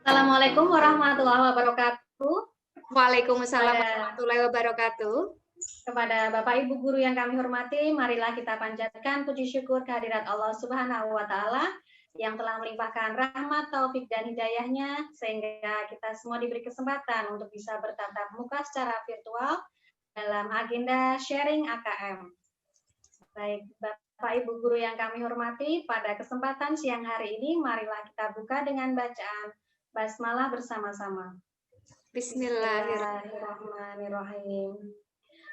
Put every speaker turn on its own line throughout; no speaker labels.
Assalamualaikum warahmatullahi wabarakatuh.
Waalaikumsalam
Kepada,
warahmatullahi wabarakatuh.
kepada Bapak Ibu guru yang kami hormati, marilah kita panjatkan puji syukur kehadirat Allah Subhanahu wa taala yang telah melimpahkan rahmat, taufik dan hidayahnya sehingga kita semua diberi kesempatan untuk bisa bertatap muka secara virtual dalam agenda sharing AKM. Baik, Bapak Ibu guru yang kami hormati, pada kesempatan siang hari ini marilah kita buka dengan bacaan basmalah bersama-sama. Bismillahirrahmanirrahim.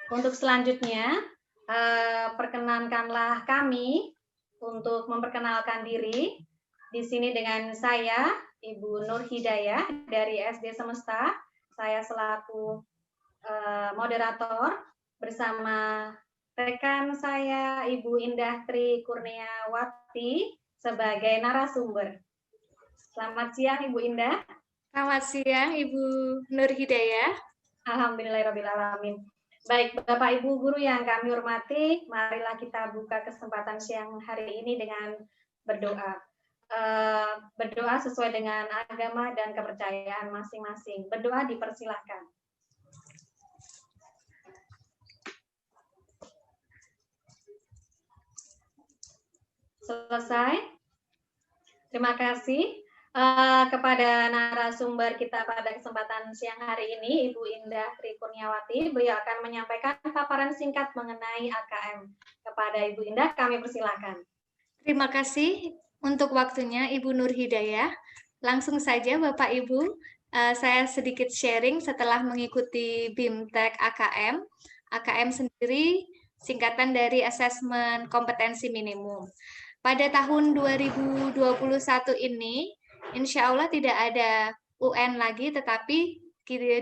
Untuk selanjutnya, perkenankanlah kami untuk memperkenalkan diri. Di sini dengan saya, Ibu Nur Hidayah dari SD Semesta. Saya selaku moderator bersama rekan saya, Ibu Indah Tri Kurniawati sebagai narasumber. Selamat siang, Ibu Indah.
Selamat siang, Ibu Nur Hidayah.
Alhamdulillahirrahmanirrahim. Baik, Bapak Ibu guru yang kami hormati, marilah kita buka kesempatan siang hari ini dengan berdoa. Berdoa sesuai dengan agama dan kepercayaan masing-masing. Berdoa dipersilahkan. Selesai. Terima kasih. Kepada narasumber kita pada kesempatan siang hari ini, Ibu Indah Tri Kurniawati. Beliau akan menyampaikan paparan singkat mengenai AKM. Kepada Ibu Indah, kami persilakan.
Terima kasih untuk waktunya, Ibu Nur Hidayah. Langsung saja, Bapak Ibu, saya sedikit sharing setelah mengikuti BIMTEK AKM. AKM sendiri singkatan dari Asesmen Kompetensi Minimum. Pada tahun 2021 ini, insya Allah tidak ada UN lagi, tetapi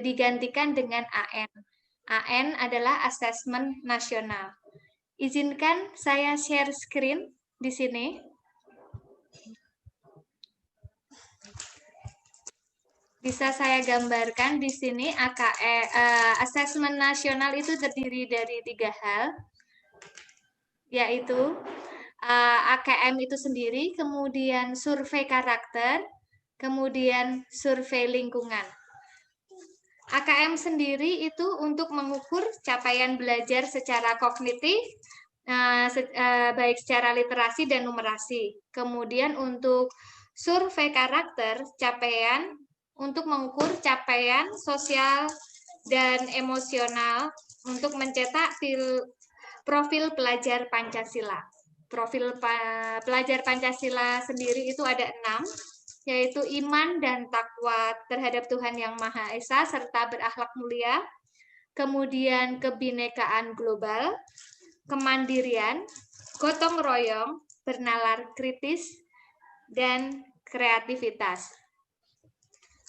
digantikan dengan AN. AN adalah Asesmen Nasional. Izinkan saya share screen di sini. Bisa saya gambarkan di sini Asesmen Nasional itu terdiri dari 3 hal, yaitu AKM itu sendiri, kemudian survei karakter, kemudian survei lingkungan. AKM sendiri itu untuk mengukur capaian belajar secara kognitif, baik secara literasi dan numerasi. Kemudian untuk survei karakter, capaian untuk mengukur capaian sosial dan emosional untuk mencetak profil pelajar Pancasila. Profil pelajar Pancasila sendiri itu ada 6, yaitu iman dan takwa terhadap Tuhan Yang Maha Esa serta berakhlak mulia, kemudian kebinekaan global, kemandirian, gotong royong, bernalar kritis, dan kreativitas.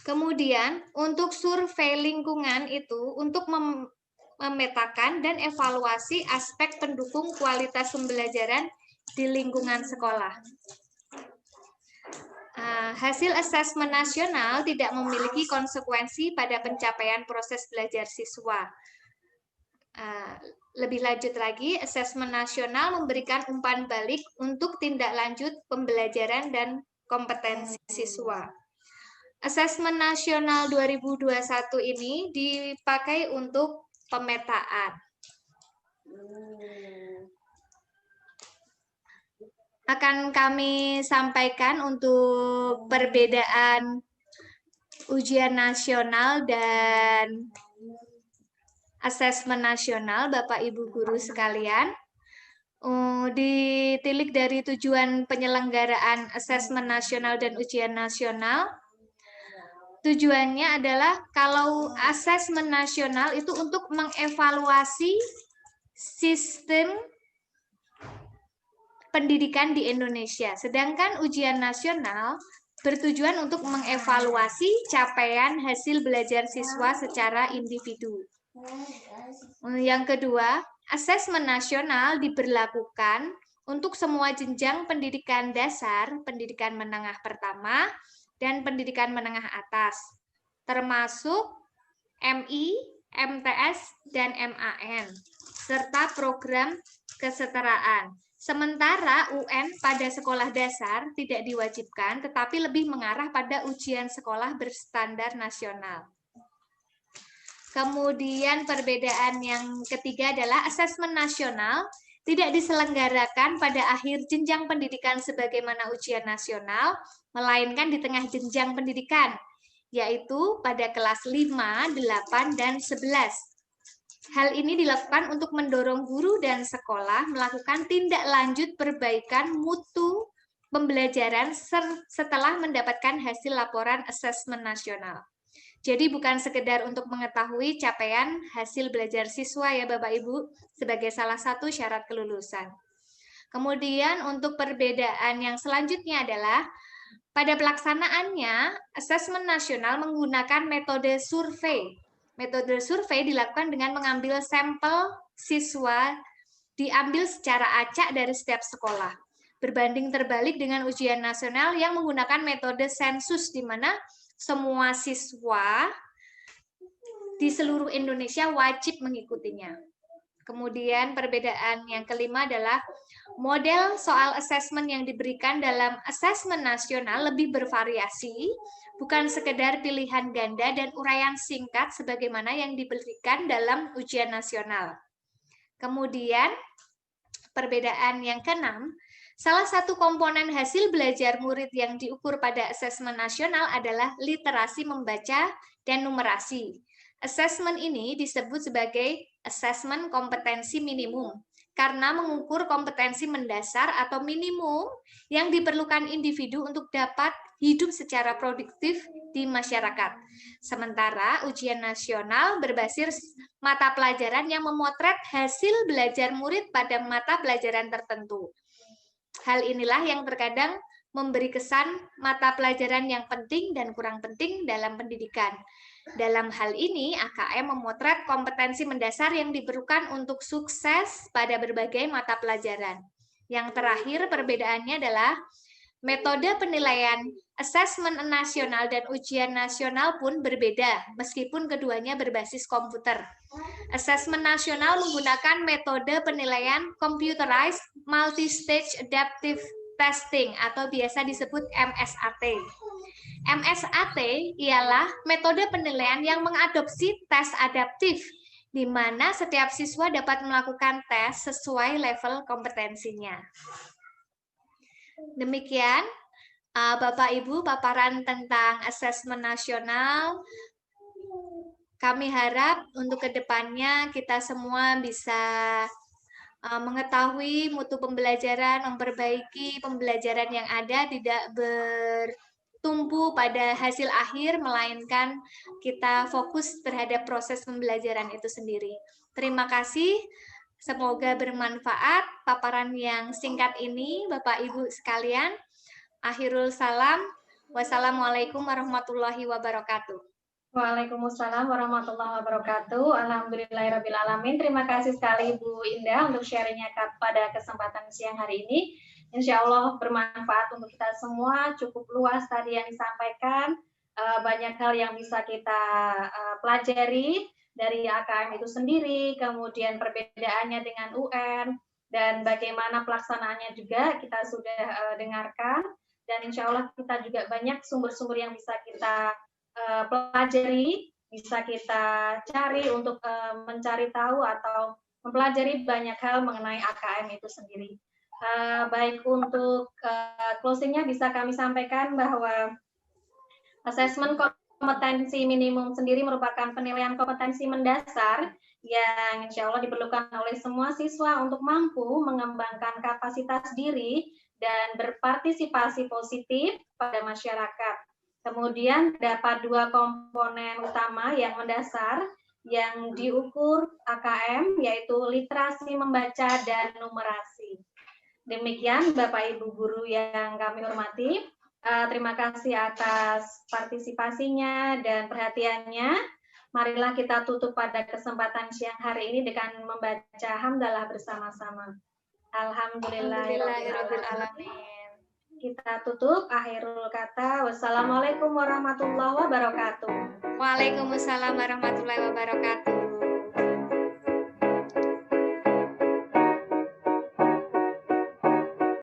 Kemudian untuk survei lingkungan itu untuk memetakan dan evaluasi aspek pendukung kualitas pembelajaran di lingkungan sekolah. Hasil asesmen nasional tidak memiliki konsekuensi pada pencapaian proses belajar siswa. Lebih lanjut lagi, asesmen nasional memberikan umpan balik untuk tindak lanjut pembelajaran dan kompetensi siswa. Asesmen nasional 2021 ini dipakai untuk pemetaan. Akan kami sampaikan untuk perbedaan ujian nasional dan asesmen nasional, Bapak Ibu guru sekalian. Ditilik dari tujuan penyelenggaraan asesmen nasional dan ujian nasional. Tujuannya adalah kalau asesmen nasional itu untuk mengevaluasi sistem pendidikan di Indonesia. Sedangkan ujian nasional bertujuan untuk mengevaluasi capaian hasil belajar siswa secara individu. Yang kedua, asesmen nasional diberlakukan untuk semua jenjang pendidikan dasar, pendidikan menengah pertama, dan pendidikan menengah atas, termasuk MI, MTS, dan MAN, serta program kesetaraan. Sementara UN pada sekolah dasar tidak diwajibkan, tetapi lebih mengarah pada ujian sekolah berstandar nasional. Kemudian perbedaan yang ketiga adalah asesmen nasional tidak diselenggarakan pada akhir jenjang pendidikan sebagaimana ujian nasional, melainkan di tengah jenjang pendidikan, yaitu pada kelas 5, 8, dan 11. Hal ini dilakukan untuk mendorong guru dan sekolah melakukan tindak lanjut perbaikan mutu pembelajaran setelah mendapatkan hasil laporan asesmen nasional. Jadi bukan sekedar untuk mengetahui capaian hasil belajar siswa ya Bapak Ibu sebagai salah satu syarat kelulusan. Kemudian untuk perbedaan yang selanjutnya adalah pada pelaksanaannya asesmen nasional menggunakan metode survei. Metode survei dilakukan dengan mengambil sampel siswa diambil secara acak dari setiap sekolah. Berbanding terbalik dengan ujian nasional yang menggunakan metode sensus di mana semua siswa di seluruh Indonesia wajib mengikutinya. Kemudian perbedaan yang kelima adalah model soal asesmen yang diberikan dalam asesmen nasional lebih bervariasi, bukan sekedar pilihan ganda dan uraian singkat sebagaimana yang diberikan dalam ujian nasional. Kemudian perbedaan yang keenam, salah satu komponen hasil belajar murid yang diukur pada asesmen nasional adalah literasi membaca dan numerasi. Asesmen ini disebut sebagai asesmen kompetensi minimum karena mengukur kompetensi mendasar atau minimum yang diperlukan individu untuk dapat hidup secara produktif di masyarakat. Sementara ujian nasional berbasis mata pelajaran yang memotret hasil belajar murid pada mata pelajaran tertentu. Hal inilah yang terkadang memberi kesan mata pelajaran yang penting dan kurang penting dalam pendidikan. Dalam hal ini, AKM memotret kompetensi mendasar yang diperlukan untuk sukses pada berbagai mata pelajaran. Yang terakhir, perbedaannya adalah metode penilaian asesmen nasional dan ujian nasional pun berbeda, meskipun keduanya berbasis komputer. Asesmen nasional menggunakan metode penilaian Computerized Multi-Stage Adaptive Testing atau biasa disebut MSAT. MSAT ialah metode penilaian yang mengadopsi tes adaptif, di mana setiap siswa dapat melakukan tes sesuai level kompetensinya. Demikian, Bapak Ibu, paparan tentang asesmen nasional. Kami harap untuk kedepannya kita semua bisa mengetahui mutu pembelajaran, memperbaiki pembelajaran yang ada, tidak bertumpu pada hasil akhir, melainkan kita fokus terhadap proses pembelajaran itu sendiri. Terima kasih. Semoga bermanfaat paparan yang singkat ini, Bapak Ibu sekalian. Akhirul salam. Wassalamualaikum warahmatullahi wabarakatuh.
Waalaikumsalam warahmatullahi wabarakatuh. Alhamdulillahirrabbilalamin. Terima kasih sekali Bu Indah untuk sharingnya pada kesempatan siang hari ini. Insya Allah bermanfaat untuk kita semua, cukup luas tadi yang disampaikan. Banyak hal yang bisa kita pelajari dari AKM itu sendiri, kemudian perbedaannya dengan UN, dan bagaimana pelaksanaannya juga kita sudah dengarkan. Dan insya Allah kita juga banyak sumber-sumber yang bisa kita pelajari, bisa kita cari untuk mencari tahu atau mempelajari banyak hal mengenai AKM itu sendiri. Baik untuk closingnya bisa kami sampaikan bahwa asesmen kompetensi minimum sendiri merupakan penilaian kompetensi mendasar yang insya Allah diperlukan oleh semua siswa untuk mampu mengembangkan kapasitas diri dan berpartisipasi positif pada masyarakat. Kemudian dapat dua komponen utama yang mendasar yang diukur AKM, yaitu literasi membaca dan numerasi. Demikian Bapak Ibu Guru yang kami hormati. Terima kasih atas partisipasinya dan perhatiannya. Marilah kita tutup pada kesempatan siang hari ini dengan membaca hamdalah bersama-sama. Alhamdulillahirrahmanirrahim. Kita tutup, akhirul kata. Wassalamualaikum warahmatullahi wabarakatuh.
Waalaikumsalam warahmatullahi wabarakatuh.